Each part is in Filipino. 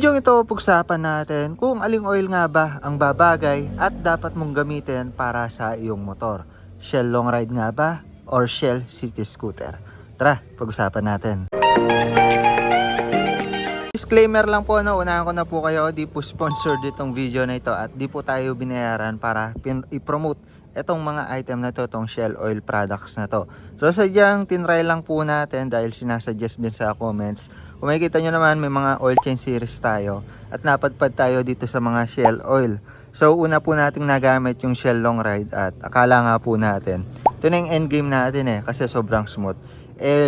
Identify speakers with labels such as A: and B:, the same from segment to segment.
A: Yung ito, pag-usapan natin kung aling oil nga ba ang babagay at dapat mong gamitin para sa iyong motor. Shell long ride nga ba or Shell city scooter? Tara, pag-usapan natin. Disclaimer lang po, unahan ko na po kayo, di po sponsored itong video na ito at di po tayo binayaran para i-promote itong mga item na to, itong Shell oil products na to. So sadyang tinry lang po natin dahil sinasuggest din sa comments. Kung makikita nyo naman, may mga oil change series tayo at napadpad tayo dito sa mga Shell oil. So una po nating nagamit yung Shell long ride at akala nga po natin ito na yung endgame natin kasi sobrang smooth.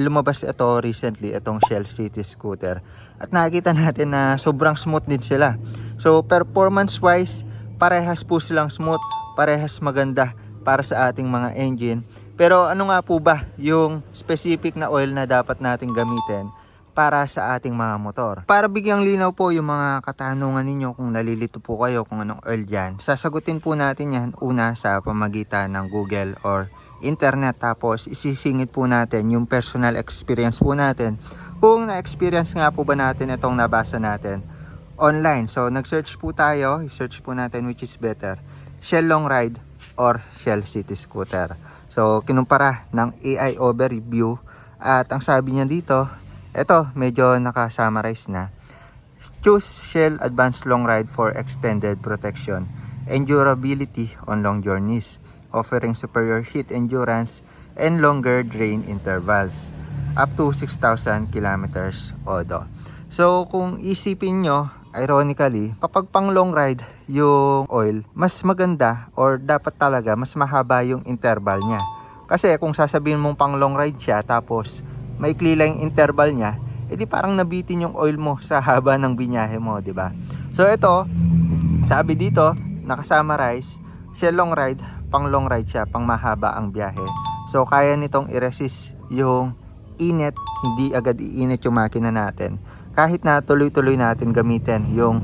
A: Lumabas ito recently, itong Shell city scooter, at nakikita natin na sobrang smooth din sila. So performance wise, parehas po silang smooth, parehas maganda para sa ating mga engine. Pero ano nga po ba yung specific na oil na dapat nating gamitin para sa ating mga motor? Para bigyang linaw po yung mga katanungan ninyo kung nalilito po kayo kung anong oil dyan, sasagutin po natin yan una sa pamagitan ng Google or internet, tapos isisingit po natin yung personal experience po natin kung na-experience nga po ba natin itong nabasa natin online. So nag-search po tayo, i-search po natin which is better, Shell long ride or Shell city scooter. So kinumpara ng AI overview at ang sabi niya dito, eto medyo naka-summarize na. Choose Shell advanced long ride for extended protection and durability on long journeys, offering superior heat endurance and longer drain intervals up to 6,000 kilometers odo. So kung isipin nyo, ironically, kapag pang long ride yung oil, mas maganda or dapat talaga mas mahaba yung interval niya. Kasi kung sasabihin mong pang long ride siya tapos maikli lang yung interval niya, edi parang nabitin yung oil mo sa haba ng binyahe mo, di ba? So ito, sabi dito, nakasummarize, Shell long ride, pang long ride siya, pang mahaba ang biyahe. So kaya nitong i-resist yung init, hindi agad iinit yung makina natin kahit na tuloy-tuloy natin gamitin yung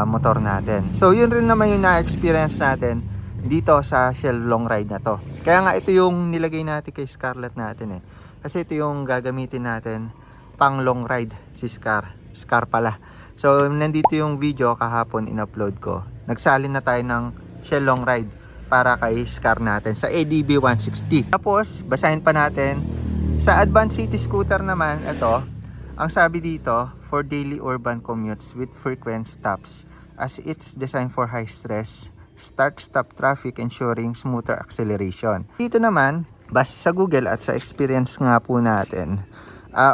A: motor natin. So yun rin naman yung na-experience natin dito sa Shell long ride na to. Kaya nga ito yung nilagay natin kay Scarlett natin kasi ito yung gagamitin natin pang long ride, si Scar pala. So nandito yung video kahapon in-upload ko. Nagsalin na tayo ng Shell long ride para kay Scar natin sa ADB 160. Tapos basahin pa natin sa advanced city scooter naman. Ito ang sabi dito, for daily urban commutes with frequent stops, as it's designed for high stress start-stop traffic, ensuring smoother acceleration. Dito naman, base sa Google at sa experience nga po natin,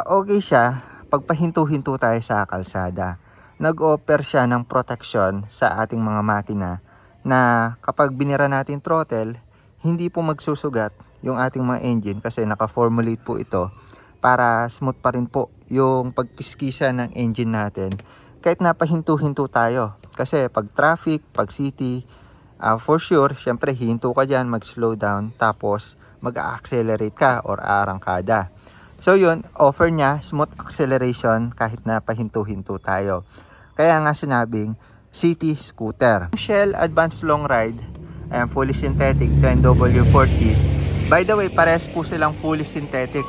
A: okay siya pagpahinto-hinto tayo sa kalsada. Nag-offer siya ng protection sa ating mga makina na kapag binira natin throttle, hindi po magsusugat yung ating mga engine kasi naka-formulate po ito para smooth pa rin po yung pagkiskisa ng engine natin kahit napahinto-hinto tayo. Kasi pag traffic, pag city, for sure, syempre hinto ka dyan, mag-slow down, tapos mag-accelerate ka or arangkada. So yun, offer niya smooth acceleration kahit napahinto-hinto tayo. Kaya nga sinabing city scooter. Shell Advanced Long Ride, fully synthetic 10W40. By the way, pares po silang fully synthetic.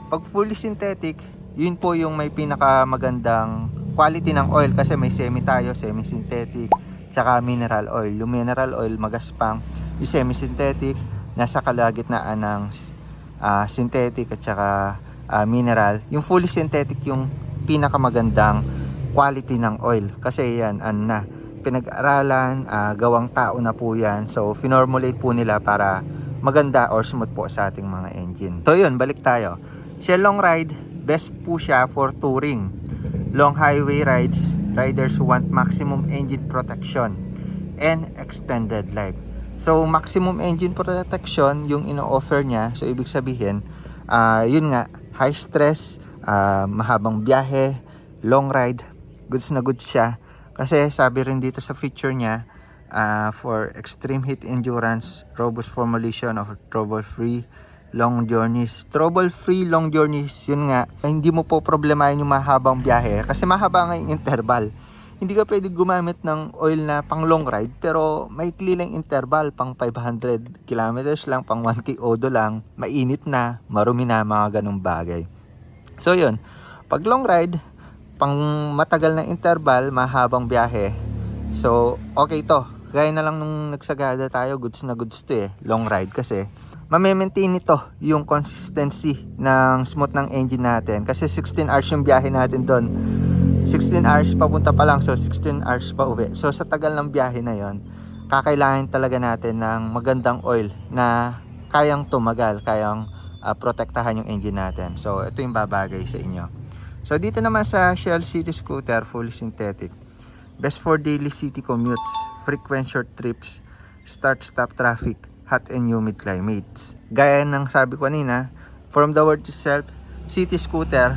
A: Pag fully synthetic, yun po yung may pinakamagandang quality ng oil kasi may semi tayo, semi-synthetic, tsaka mineral oil. Yung mineral oil magaspang, yung semi-synthetic nasa kalagitnaan ng synthetic at tsaka mineral. Yung fully synthetic yung pinakamagandang quality ng oil kasi yan pinag-aralan, gawang tao na po yan. So finormulate po nila para maganda or smooth po sa ating mga engine. So yun, balik tayo. Shell long ride, best po siya for touring, long highway rides, riders who want maximum engine protection and extended life. So maximum engine protection yung ino-offer niya. So ibig sabihin, yun nga, high stress, mahabang biyahe, long ride, goods na goods siya. Kasi sabi rin dito sa feature niya, for extreme heat endurance, robust formulation of trouble-free long journeys. Trouble-free long journeys, yun nga, hindi mo po problemahin yung mahabang biyahe kasi mahaba nga yung interval. Hindi ka pwede gumamit ng oil na pang long ride pero maikli lang interval, pang 500 kilometers lang, pang 1 km lang, mainit na, marumi na, mga ganung bagay. So yun, pag long ride, pang matagal na interval, mahabang biyahe. So, okay to. Gaya na lang nung nagsagada tayo, goods na goods to long ride kasi mame-maintain nito yung consistency ng smooth ng engine natin. Kasi 16 hours yung biyahe natin doon. 16 hours papunta pa lang, so 16 hours pa uwi. So, sa tagal ng biyahe na yon, kakailangan talaga natin ng magandang oil na kayang tumagal, kayang protektahan yung engine natin. So, ito yung babagay sa inyo. So, dito naman sa Shell City Scooter, fully synthetic. Best for daily city commutes, frequent short trips, start-stop traffic, hot and humid climates. Gaya ng sabi ko kanina, from the word itself, city scooter,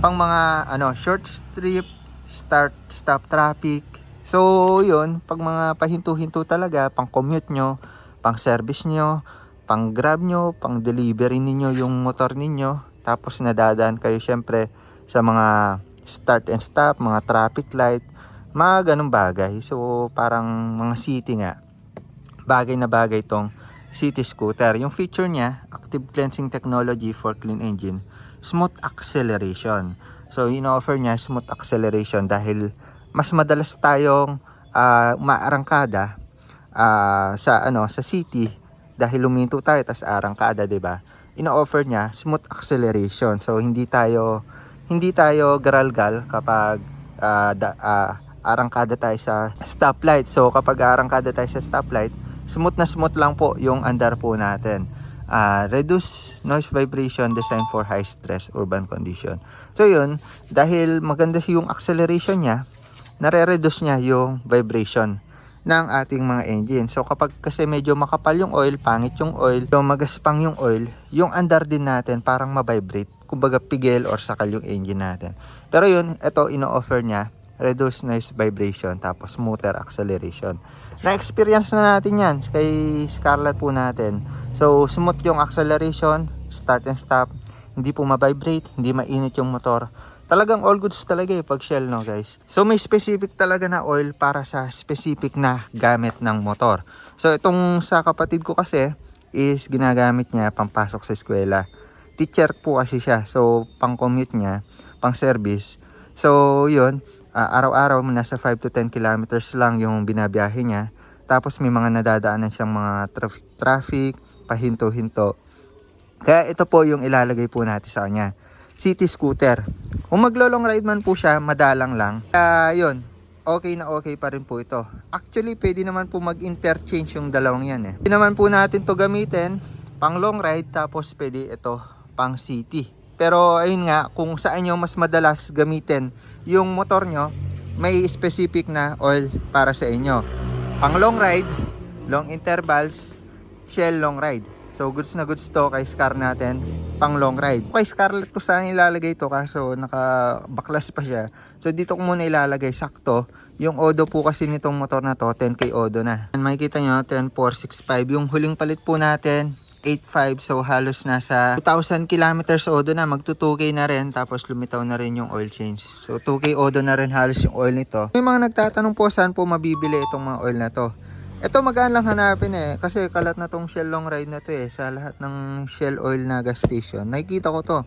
A: pang mga short trip, start-stop traffic. So, yun, pag mga pahinto-hinto talaga, pang commute nyo, pang service nyo, pang grab nyo, pang delivery ninyo yung motor ninyo, tapos nadadaan kayo syempre sa mga start and stop, mga traffic light, mga ganung bagay. So parang mga city nga, bagay na bagay tong city scooter. Yung feature niya, active cleansing technology for clean engine, smooth acceleration. So ino-offer niya smooth acceleration dahil mas madalas tayong maarangkada sa city dahil luminto tayo tas arangkada, 'di ba? Ino-offer niya smooth acceleration. So hindi tayo garalgal kapag arangkada tayo sa stoplight. So kapag arangkada tayo sa stoplight, smooth na smooth lang po yung andar po natin. Reduce noise vibration, designed for high stress urban condition. So yun, dahil maganda yung acceleration niya, nare-reduce niya yung vibration ng ating mga engine. So kapag kasi medyo makapal yung oil, pangit yung oil, so magaspang yung oil, yung andar din natin parang ma-vibrate, kumbaga pigil or sakal yung engine natin. Pero yun, ito ino-offer niya, reduce noise vibration, tapos smoother acceleration. Na-experience na natin yan kay Scarlett po natin. So smooth yung acceleration, start and stop, hindi po ma-vibrate, hindi mainit yung motor. Talagang all goods talaga pag Shell, no guys. So may specific talaga na oil para sa specific na gamit ng motor. So itong sa kapatid ko kasi is ginagamit niya pampasok sa eskwela. Teacher po kasi siya. So pang commute niya, pang service. So yun, araw-araw nasa 5 to 10 kilometers lang yung binabiyahe niya. Tapos may mga nadadaanan siyang mga traffic, pahinto-hinto. Kaya ito po yung ilalagay po natin sa kanya. City scooter. Kung maglo-long ride man po siya, madalang lang. Yun, okay na okay pa rin po ito. Actually, pwede naman po mag-interchange yung dalawang yan. Pwede naman po natin to gamitin pang long ride, tapos pwede ito pang city. Pero ayun nga, kung saan nyo mas madalas gamitin yung motor nyo, may specific na oil para sa inyo. Pang long ride, long intervals, Shell long ride. So goods na goods to kay Scar natin, pang long ride. Kay Scarlett ko saan ilalagay to, kaso naka-backlash pa siya. So dito ko muna ilalagay sakto. Yung odo po kasi nitong motor na to, 10k odo na. And makikita nyo, 10465. Yung huling palit po natin, 8.5. So halos nasa 2,000 kilometers odo na, magto 2k na rin. Tapos lumitaw na rin yung oil change. So 2k odo na rin halos yung oil nito. May mga nagtatanong po saan po mabibili itong mga oil na to. Ito magaan lang hanapin kasi kalat na tong Shell long ride na to sa lahat ng Shell oil na gas station. Nakikita ko to.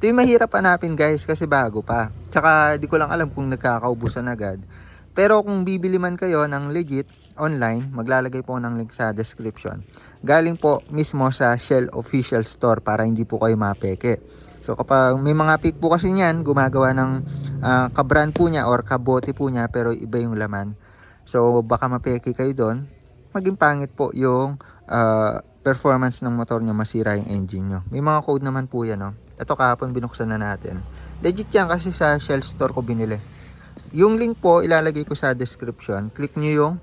A: Ito yung mahirap hanapin guys kasi bago pa. Tsaka di ko lang alam kung nagkakaubusan agad. Pero kung bibili man kayo ng legit online, maglalagay po ng link sa description. Galing po mismo sa Shell official store para hindi po kayo mapeke. So kapag may mga pick po kasi niyan, gumagawa ng kabrand po niya or kabote po niya pero iba yung laman. So baka mapeke kayo doon. Maging pangit po yung performance ng motor nyo, masira yung engine nyo. May mga code naman po yan. No? Ito kahapon binuksan na natin. Legit yan kasi sa Shell store ko binili. Yung link po ilalagay ko sa description. Click nyo yung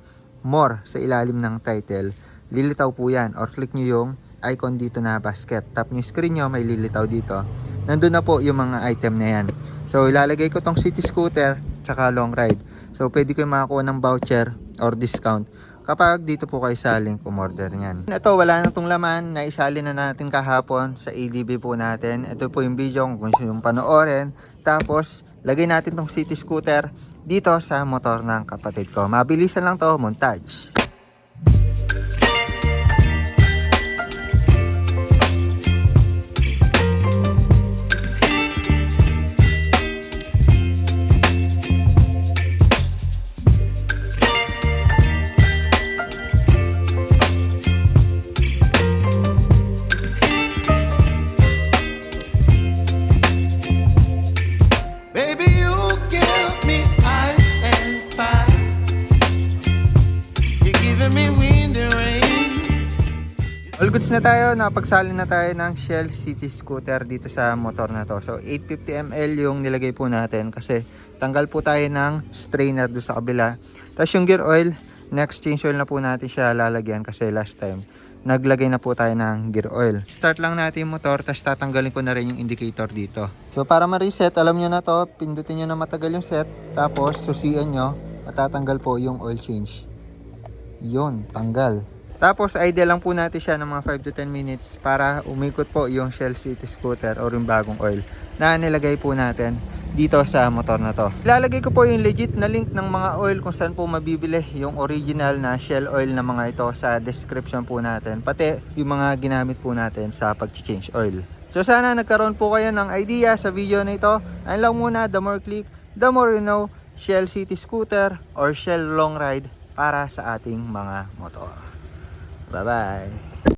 A: more sa ilalim ng title. Lilitaw po yan. Or click nyo yung icon dito na basket. Tap nyo screen nyo, may lilitaw dito. Nandun na po yung mga item na yan. So ilalagay ko tong city scooter tsaka long ride. So pwede ko makakuha ng voucher or discount kapag dito po kayo sa link umorder niyan. Ito wala na tong laman, naisali na natin kahapon sa ADB po natin. Ito po yung video kung gusto yung panoorin. Tapos lagay natin tong city scooter dito sa motor ng kapatid ko. Mabilisan lang to, montage. goods na tayo, napagsali na tayo ng Shell City Scooter dito sa motor na to. So 850 ml yung nilagay po natin kasi tanggal po tayo ng strainer doon sa kabila. Tapos yung gear oil, next change oil na po natin siya lalagyan kasi last time naglagay na po tayo ng gear oil. Start lang natin yung motor, tapos tatanggalin ko na rin yung indicator dito. So para ma-reset, alam nyo na to, pindutin nyo na matagal yung set, tapos susian nyo at tatanggal po yung oil change. Yun, tanggal. Tapos ideal lang po natin siya ng mga 5 to 10 minutes para umikot po yung Shell City Scooter or yung bagong oil na nilagay po natin dito sa motor na to. Ilalagay ko po yung legit na link ng mga oil kung saan po mabibili yung original na Shell oil na mga ito sa description po natin. Pati yung mga ginamit po natin sa pag-change oil. So sana nagkaroon po kayo ng idea sa video na ito. Ayun lang muna, the more click, the more you know, Shell City Scooter or Shell Long Ride para sa ating mga motor. Bye-bye.